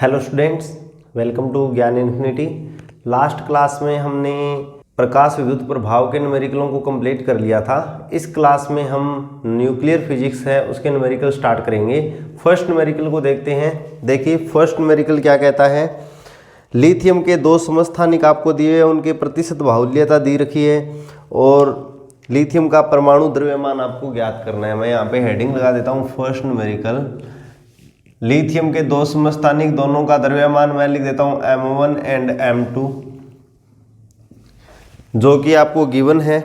Hello students, welcome to ज्ञान infinity. Last class में हमने प्रकाश विद्युत प्रभाव के न्यूमेरिकलों को कंप्लीट कर लिया था। इस क्लास में हम न्यूक्लियर फिजिक्स है उसके न्यूमेरिकल स्टार्ट करेंगे। फर्स्ट न्यूमेरिकल को देखते हैं। देखिए फर्स्ट न्यूमेरिकल क्या कहता है। लिथियम के दो समस्थानिक आपको दिए हैं, उनके प्रतिशत बाहुल्यता दी रखी है और लिथियम का परमाणु द्रव्यमान आपको ज्ञात करना है। मैं यहाँ पे हेडिंग लगा देता हूँ फर्स्ट न्यूमेरिकल। लिथियम के दो समस्थानिक दोनों का द्रव्यमान मैं लिख देता हूं M1 एंड M2, जो कि आपको गिवन है।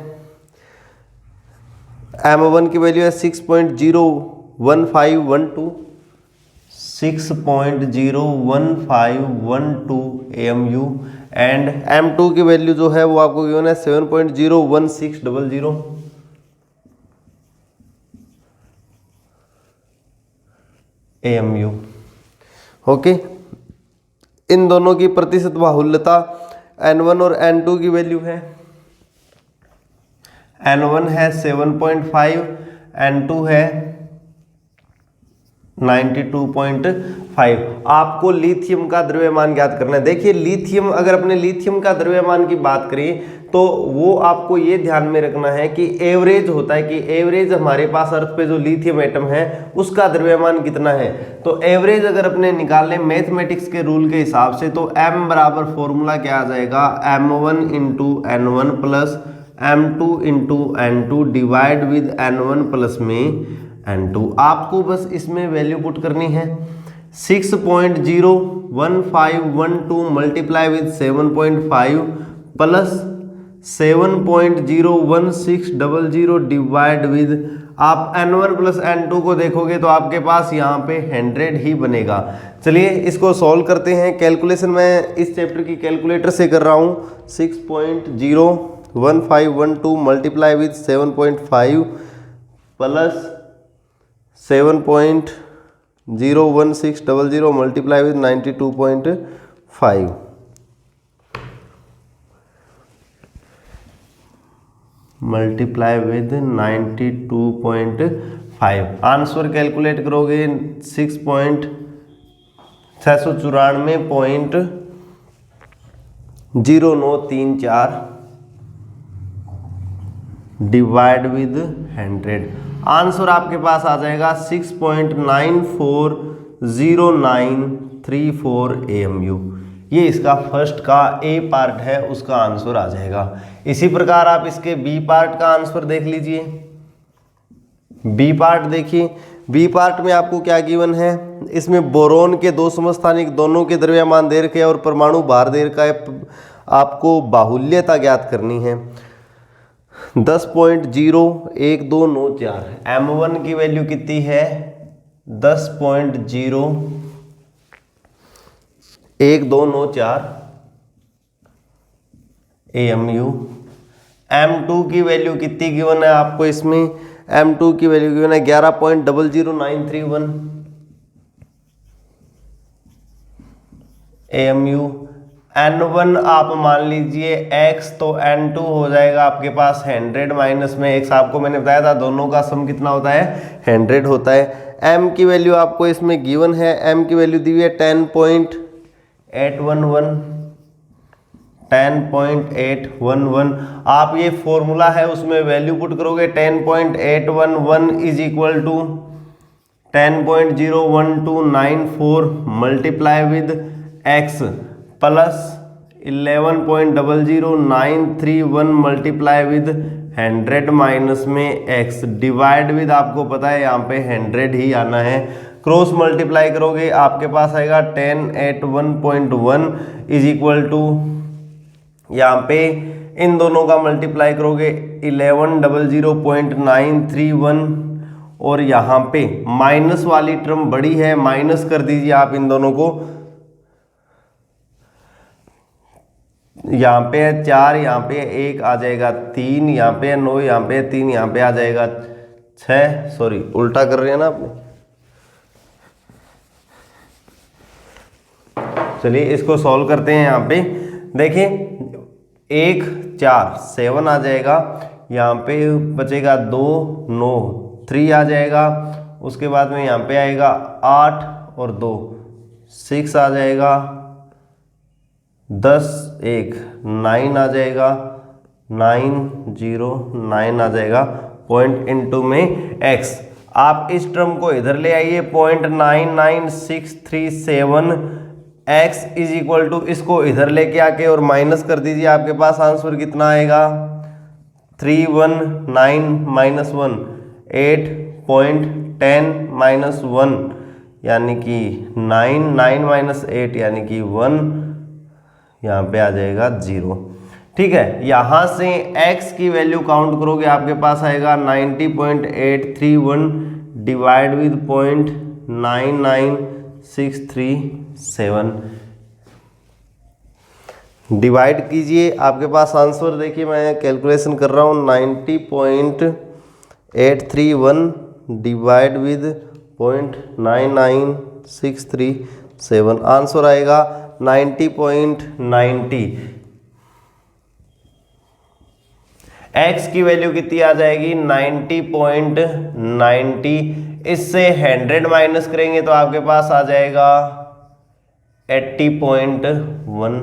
M1 की वैल्यू है 6.01512 AMU एंड M2 की वैल्यू जो है वो आपको गिवन है 7.01600 AMU। ओके, इन दोनों की प्रतिशत बाहुल्यता N1 और N2 की वैल्यू है। N1 है 7.5, N2 है 92.5। आपको लिथियम का द्रव्यमान ज्ञात करना है। देखिए लिथियम, अगर अपने लिथियम का द्रव्यमान की बात करें तो वो आपको ये ध्यान में रखना है कि एवरेज होता है कि एवरेज हमारे पास अर्थ पे जो लिथियम एटम है उसका द्रव्यमान कितना है। तो एवरेज अगर अपने निकालें मैथमेटिक्स के रूल के हिसाब से तो M बराबर फॉर्मूला क्या आ जाएगा, M1 into N1 plus M2 into N2 divide with N1 plus में N2। आपको बस इसमें वैल्यू पुट करनी है। 6.01512 multiply with 7.5 plus 7.01600 divide with, आप N1 प्लस N2 को देखोगे तो आपके पास यहाँ पे 100 ही बनेगा। चलिए इसको सॉल्व करते हैं। कैलकुलेशन मैं इस चैप्टर की कैलकुलेटर से कर रहा हूँ। 6.01512 multiply with 7.5 plus 7.01600 multiply with 92.5 multiply with 92.5। Answer calculate करोगे 694.0934 डिवाइड विद 100। आंसर आपके पास आ जाएगा 6.940934 AMU। ये इसका फर्स्ट का ए पार्ट है, उसका आंसर आ जाएगा। इसी प्रकार आप इसके बी पार्ट का आंसर देख लीजिए। बी पार्ट देखिए, बी पार्ट में आपको क्या गिवन है। इसमें बोरोन के दो समस्थानिक दोनों के द्रव्यमान दे रखे हैं और परमाणु भार दे रखा है। आपको बाहुल्यता ज्ञात करनी है 10.01294। M1 की वैल्यू कितनी है 10.01294 AMU। M2 की वैल्यू कितनी गिवन है आपको इसमें, M2 की वैल्यू गिवन है 11.00931 AMU। N1 आप मान लीजिए x, तो N2 हो जाएगा आपके पास 100 माइनस में x। आपको मैंने बताया था दोनों का सम कितना होता है 100 होता है। M की वैल्यू आपको इसमें गिवन है, M की वैल्यू दी हुई है 10.811। आप ये फॉर्मूला है उसमें वैल्यू पुट करोगे 10.811 is equal to 10.01294 multiply with x plus 11.00931 multiply with 100 minus में x डिवाइड विद, आपको पता है यहाँ पे 100 ही आना है। क्रॉस मल्टीप्लाई करोगे आपके पास आएगा 1081.1 इज इक्वल टू, यहाँ पे इन दोनों का मल्टीप्लाई करोगे 1100.931 और यहाँ पे माइनस वाली टर्म बड़ी है, माइनस कर दीजिए आप इन दोनों को। यहाँ पे है 4, यहाँ पे 1 आ जाएगा 3, यहाँ पे 9, यहाँ पे 3, यहाँ पे आ जाएगा 6। सॉरी उल्टा कर रहे हैं ना आपने। चलिए इसको सॉल्व करते हैं। यहाँ पे देखिए 1 4 7 आ जाएगा, यहाँ पे बचेगा 2 9 3 आ जाएगा। उसके बाद में यहाँ पे आएगा 8 और 2 6 आ जाएगा, 10 1 9 आ जाएगा, 9 0 9 आ जाएगा, पॉइंट इनटू में x। आप इस टर्म को इधर ले आइए, 0.99637 x इज इक्वल टू, इसको इधर लेके आके और माइनस कर दीजिए, आपके पास आंसर कितना आएगा 319 माइनस 1 8.10 माइनस 1 यानी कि 9 9 माइनस 8 यानी कि 1, यहाँ पे आ जाएगा 0। ठीक है, यहाँ से x की वैल्यू काउंट करोगे आपके पास आएगा 90.831 डिवाइड विद 0.99637। डिवाइड कीजिए, आपके पास आंसर देखिए, मैं कैलकुलेशन कर रहा हूँ, 90.831 डिवाइड विद 0.99637, आंसर आएगा 90.90। x की वैल्यू कितनी आ जाएगी 90.90। इससे 100 माइनस करेंगे तो आपके पास आ जाएगा 80.1।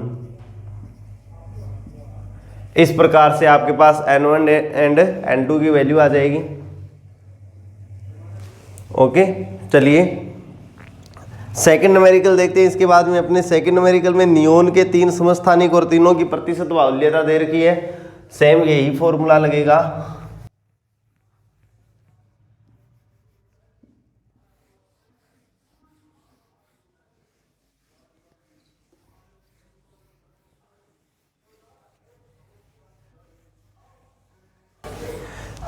इस प्रकार से आपके पास n1 एंड n2 की वैल्यू आ जाएगी। ओके, चलिए सेकंड न्यूमेरिकल देखते हैं। इसके बाद में अपने सेकंड न्यूमेरिकल में नियोन के 3 समस्थानिक और तीनों की प्रतिशत बाहुल्यता दे रखी है। सेम यही फॉर्मूला लगेगा।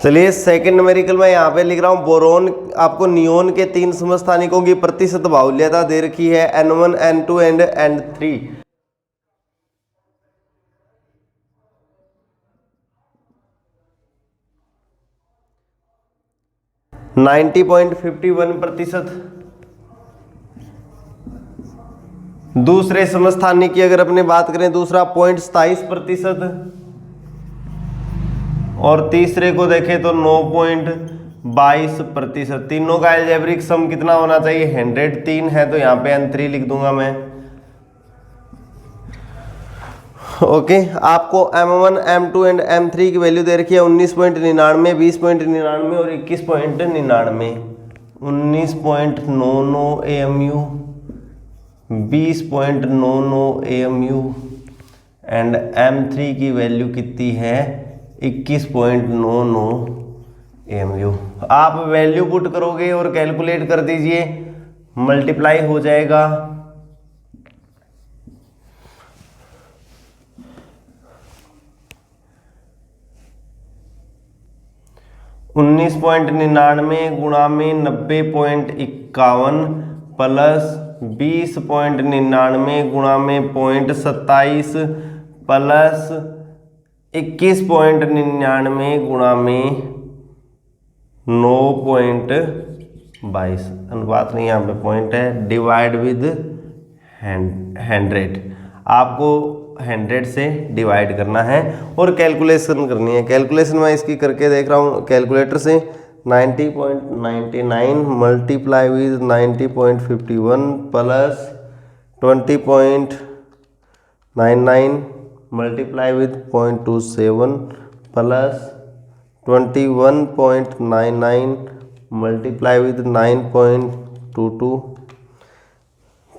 चलिए सेकंड न्यूमेरिकल में यहाँ पे लिख रहा हूँ, बोरोन आपको नियोन के 3 समस्थानिकों की प्रतिशत बाहुल्यता दे रखी है n1 n2 एंड n3। 90.51%। दूसरे समस्थानिक की अगर अपने बात करें, दूसरा 0.27%, और तीसरे को देखें तो 9.22%। तीनों का एल्जेब्रिक सम कितना होना चाहिए 103 है, तो यहाँ पे n3 लिख दूंगा मैं। ओके, आपको m1 m2 एंड m3 की वैल्यू दे रखी है 19.99, 20.99 और 21.99। 19.99 AMU, 20.99 AMU एंड m3 की वैल्यू कितनी है 21.99 AMU। आप वैल्यू पुट करोगे और कैलकुलेट कर दीजिए, मल्टीप्लाई हो जाएगा। उन्नीस 19.99 गुणा में 90.51 प्लस 20.99 गुणा में 0.27 प्लस 21.99 गुणा में 9.22, अनुपात नहीं यहाँ पे पॉइंट है, डिवाइड विद 100। आपको 100 से डिवाइड करना है और कैलकुलेशन करनी है। कैलकुलेशन मैं इसकी करके देख रहा हूँ कैलकुलेटर से। 90.99 multiply with 90.51 plus 20.99 multiply with 0.27 plus 21.99 multiply with 9.22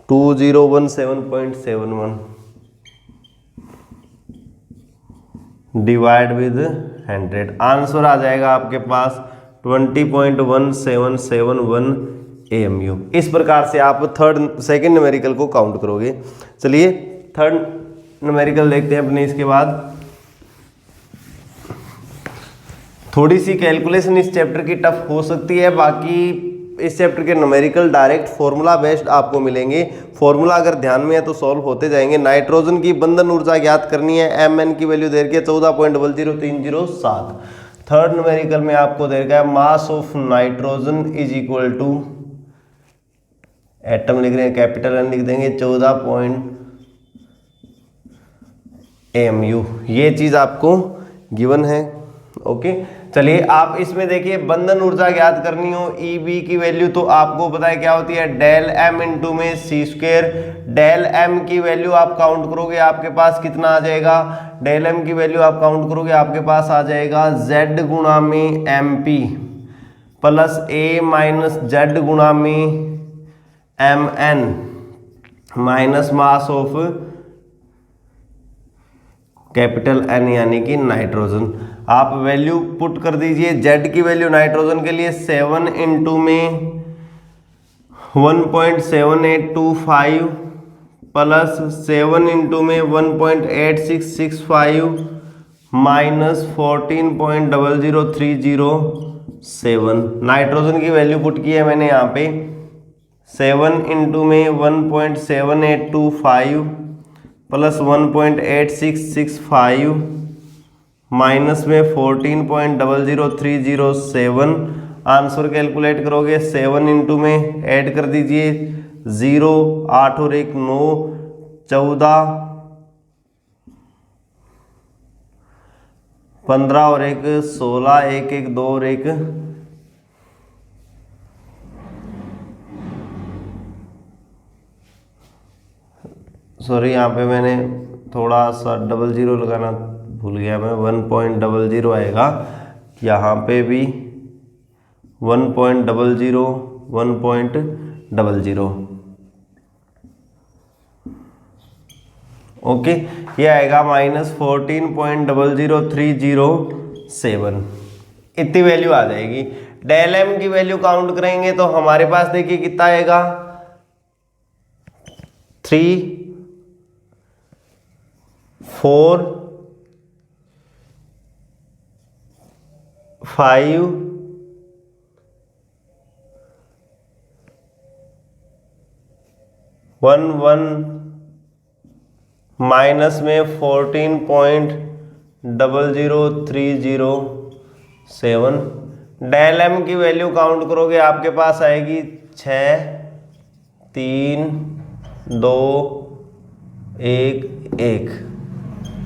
2017.71 divide with 100। Answer आ जाएगा आपके पास 20.1771 AMU। इस प्रकार से आप सेकंड न्यूमेरिकल को काउंट करोगे। चलिए थर्ड न्यूमेरिकल देखते हैं अपने। इसके बाद थोड़ी सी कैलकुलेशन इस चैप्टर की टफ हो सकती है, बाकी इस चैप्टर के न्यूमेरिकल डायरेक्ट फॉर्मूला बेस्ड आपको मिलेंगे। फॉर्मूला अगर ध्यान में है तो सॉल्व होते जाएंगे। नाइट्रोजन की बंधन ऊर्जा ज्ञात करनी है, Mn की वैल्यू दे रखी है 14.00307। थर्ड न्यूमेरिकल में आपको दे रखा है mass of nitrogen is equal to, atom लिख रहे हैं कैपिटल N लिख देंगे 14 AMU। ये चीज आपको गिवन है। ओके, चलिए आप इसमें देखिए बंधन ऊर्जा ज्ञात करनी हो EB की वैल्यू तो आपको पता है क्या होती है, डेल m इंटू में सी स्क्वेयर। डेल m की वैल्यू आप काउंट करोगे आपके पास कितना आ जाएगा, डेल m की वैल्यू आप काउंट करोगे आपके पास आ जाएगा z गुणा में mp plus a minus z गुणा में mn minus mass of capital N यानी कि नाइट्रोजन। आप वैल्यू पुट कर दीजिए, Z की वैल्यू नाइट्रोजन के लिए 7 इंटू में 1.7825 प्लस 7 इंटू में 1.8665 माइनस 14.00307। नाइट्रोजन की वैल्यू पुट की है मैंने यहाँ पे 7 इंटू में 1.7825 प्लस 1.8665 माइनस में 14.00307। आंसर कैलकुलेट करोगे 7 इंटू में ऐड कर दीजिए 0, 8 और 1 9, 14, 15 और 1 16, 1 1 2 और 1 सॉरी यहाँ पे मैंने थोड़ा सा 00 लगाना भूल गया मैं, 1.00 आएगा। यहाँ पे भी 1.00 1.00 ओके, ये आएगा माइनस 14.00307। इतनी वैल्यू आ जाएगी। डेल एम की वैल्यू काउंट करेंगे तो हमारे पास देखिए कितना आएगा 3 4 5 1 1 माइनस में 14.00307। डेल एम की वैल्यू काउंट करोगे आपके पास आएगी 6 3 2 1 1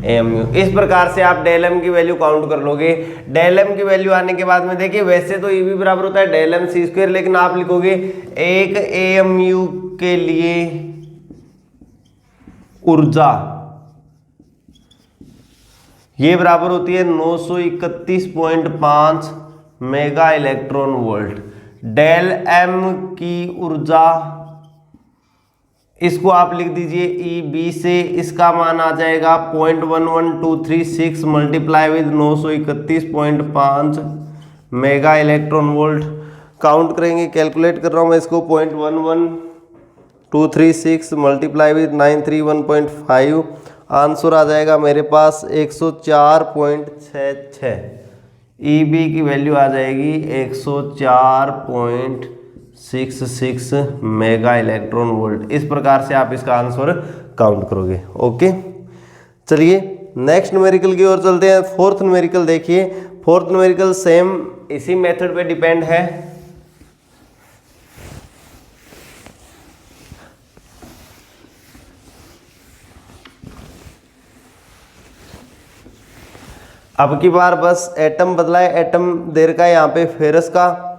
AMU। इस प्रकार से आप डेल एम की वैल्यू काउंट कर लोगे। डेल एम की वैल्यू आने के बाद में देखिए वैसे तो EB बराबर होता है डेल एम सी स्क्वायर, लेकिन आप लिखोगे एक AMU के लिए ऊर्जा ये बराबर होती है 931.5 mega electron volt. Del M की ऊर्जा इसको आप लिख दीजिए EB से, इसका मान आ जाएगा 0.11236 multiply with 931.5 mega electron volt. Count करेंगे, कैलकुलेट कर रहा हूँ मैं इसको, 0.11236 मल्टीप्लाई विद 931.5, आंसर आ जाएगा मेरे पास 104.66। EB की वैल्यू आ जाएगी 104.66 मेगा इलेक्ट्रॉन वोल्ट। इस प्रकार से आप इसका आंसर काउंट करोगे। ओके, चलिए नेक्स्ट न्यूमेरिकल की ओर चलते हैं। फोर्थ न्यूमेरिकल देखिए। फोर्थ न्यूमेरिकल सेम इसी मेथड पे डिपेंड है। अब की बार बस एटम बदला है, एटम दे रखा है यहाँ पे फेरस का।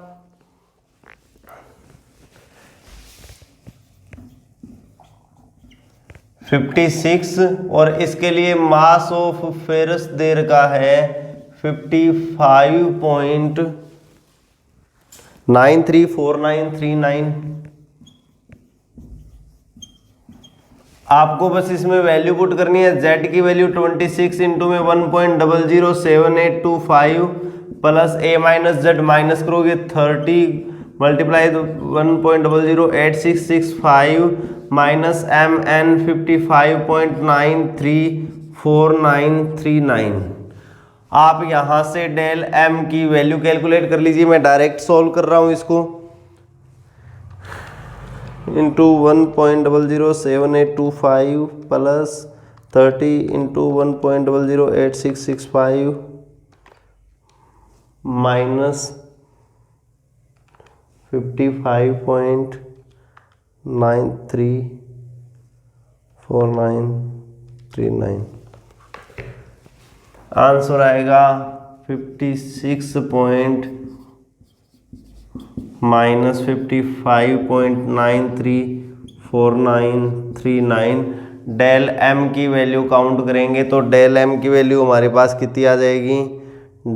$56 और इसके लिए मास ऑफ फेरस दे रखा है 55.934939। आपको बस इसमें वैल्यू पुट करनी है। Z की वैल्यू 26 इंटू में 1.007825 plus A minus Z minus करोगे 30 मल्टीप्लाई 1.008665 माइनस MN 55.934939। आप यहाँ से डेल M की वैल्यू कैलकुलेट कर लीजिए। मैं डायरेक्ट सॉल्व कर रहा हूँ इसको। Into 1.007825 plus 30 into 1.008665 minus 55.934939। Answer आएगा 56 पॉइंट माइनस 55.934939। डेल एम की वैल्यू काउंट करेंगे तो डेल एम की वैल्यू हमारे पास कितनी आ जाएगी,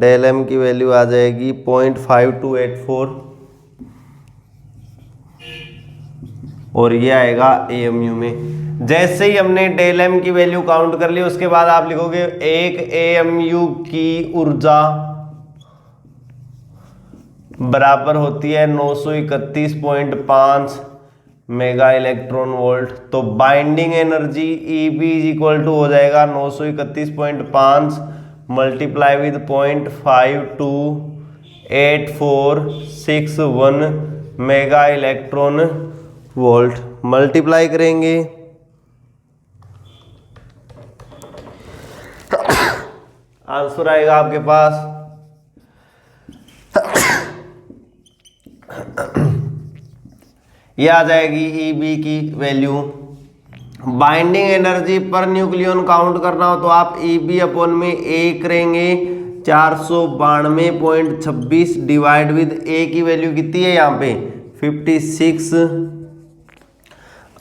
डेल एम की वैल्यू आ जाएगी 0.5284 और ये आएगा एएमयू में। जैसे ही हमने डेल एम की वैल्यू काउंट कर ली उसके बाद आप लिखोगे एक एएमयू की ऊर्जा बराबर होती है 931.5 मेगा इलेक्ट्रॉन वोल्ट। तो binding energy EB is equal to हो जाएगा 931.5 multiply with 0.528461 mega electron volt. मल्टीप्लाई करेंगे आंसर आएगा आपके पास ये आ जाएगी EB की वैल्यू। बाइंडिंग एनर्जी पर न्यूक्लियन काउंट करना हो तो आप EB अपॉन में A करेंगे 492.26 डिवाइड विद A की वैल्यू कितनी है यहाँ पे 56,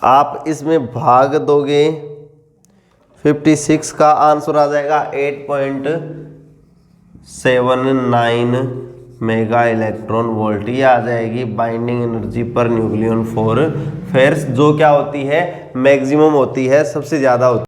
आप इसमें भाग दोगे 56 का आंसर आ जाएगा 8.79 मेगा इलेक्ट्रॉन वोल्ट। ये आ जाएगी बाइंडिंग एनर्जी पर न्यूक्लियन फॉर फेर्स, जो क्या होती है मैक्सिमम होती है, सबसे ज़्यादा होती है।